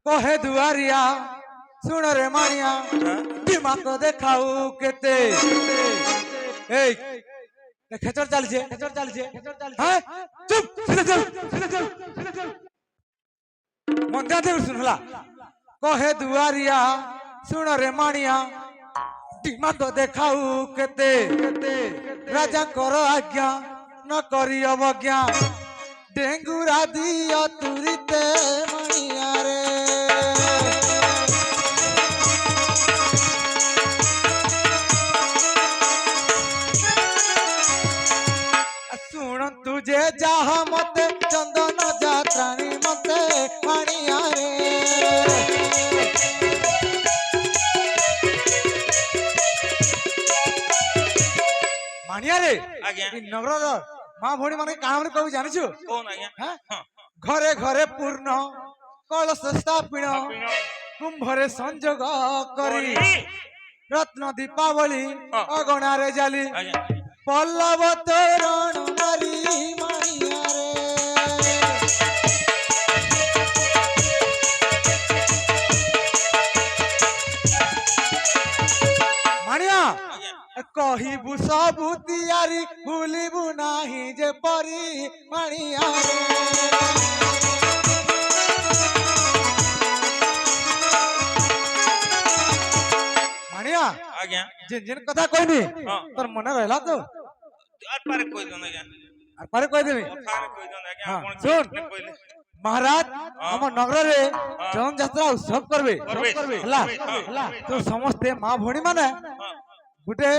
কহে দুয়ারিয়া শুণ রে মানিয়া দিমাগ দেখাও কেতে এই খেচর চালিছে হ্যাঁ চুপ মন যাতে শুন হলা কহে দুয়ারিয়া শুণ রে মানিয়া দিমাগ দেখাও কেতে রাজা কর আজ্ঞা ন করি অবজ্ঞা ডেঙ্গুরা দিও তুরিতে মানিয়া রে শুণন্তু যে যাহা মতে চন্দন যাত্রাণী মতে মানিয়া রে মানিয়া রে নগর মা ভৌণী মানে কাহামরে কবি জানিছু ঘরে ঘরে পূর্ণ কলস স্থাপিণ কুম্ভরে সংযোগ করি রত্ন দীপাবলি অগণারে জালি পল্লব তোরণ মারি মানিয়া রে মানিয়া কহিবু সবু তিয়ারি ভুলিবু নাহি যে পরি মানিয়া রে মানিয়া আজ্ঞা যেন কথা কইনি তোর মনে রইলা তো আর পারে কই দন আজ্ঞা আর পারে কই দেবি পারে কই দন আজ্ঞা আপন শুন কইলে মহারাজ আমার নগরে চরণ যাত্রা উৎসব করবে ହେଲା তো ସମସ୍ତେ মা ভଉଣୀ মানে গুটে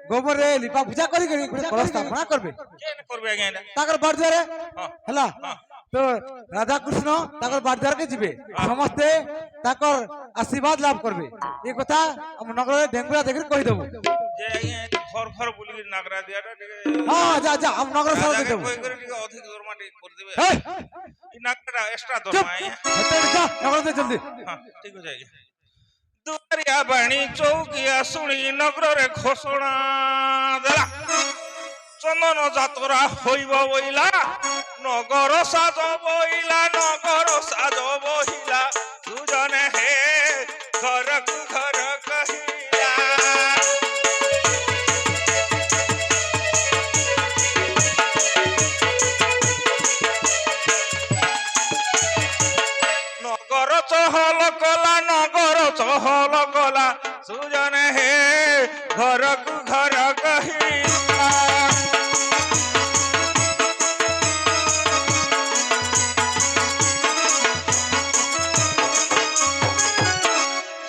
গোবরে লিপা পূজা করি গুটে কলস স্থাপনা করবে কেন করবে আজ্ঞা এটা তাকর বাড়িদারে ହେଲା তো রাধা কৃষ্ণ তাকর বাড়িদারকে ଯିବେ ସମସ୍ତେ তাকর আশীর্বাদ লাভ করবে এই কথা আমার নগরে ডেঙ্গুরা দেখি কই দেব যে আজ্ঞা ঘর ঘর বুলি নাগরা দিয়াটা ঠিক হ্যাঁ যা যা আমার নগরে সব দেব কই করে ঠিক অধিক দরমাটি করে দিবে এই নাগরা এক্সট্রা দরমা যা নগরে জলদি হ্যাঁ ঠিক আছে আজ্ঞা দুয়ারিয়া বাণী চৌকিয়া শুনি নগরে ঘোষণা দেলা চন্দন যাত্রা হইব বইলা নগর সাজ বইলা দুজনে হে ঘরকু ঘর কহিলা নগর চহল কলা সুজনে হে ঘরকু ঘর কহিলা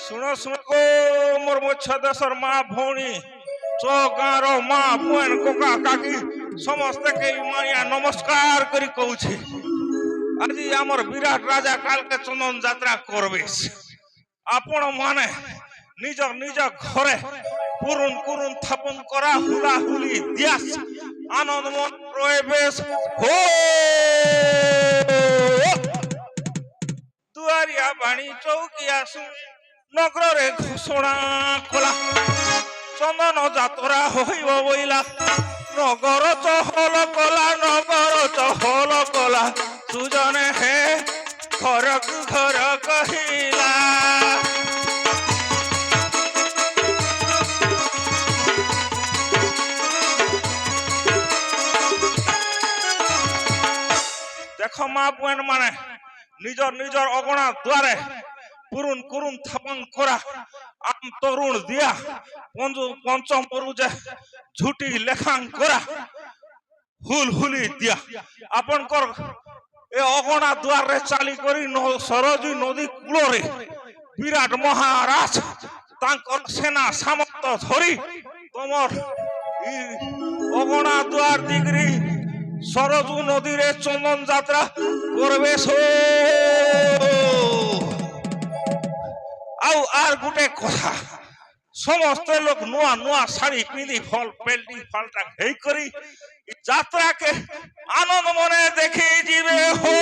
শুনো গো মোর মচ্ছা দেশর মা ভৌণী গাঁর মা বোন কোকা কাকি সমস্তকে মানিয়া নমস্কার করি কହୁছি আজি আমার বিরাট রাজা কালকে চন্দন যাত্রা করবে আপন মানে নিজ নিজ ঘরে পুরুন কুরুন থাপন করা হুলা হুলি দিয়াস আনন্দ মন প্রবেশ হো দুয়ারিয়া বাণী চৌকিয়া শুনি নগরে ঘোষণা কলা চন্দন যাত্রা হইব বইলা নগর চহল কলা সুজনে হে ঘরকু ঘর কহিলা দেখ মা বোন মানে নিজর অগণা দ্বারে পুরুন কুরুন থাপন করা আম তরুণ দিয়া পঞ্চম পরুজে ঝুটি লেখাং করা হুলি দিয়া আপনকর এ অগণা দ্বারে চালি করি সরজী নদী কূলরে বিরাট মহারাজ তাঙ্কর সেনা সামর্থ্য ধরি তোমার অগণা দ্বার দিগরি সরজু নদীরে চন্দন যাত্রা করবে আর গোটে কথা সমস্ত লোক নূয়া নূয়া শাড়ি পিঁধি ফল পেল্টি ফালটা হেই করি যাত্রাকে আনন্দ মনে দেখে যাবে হো।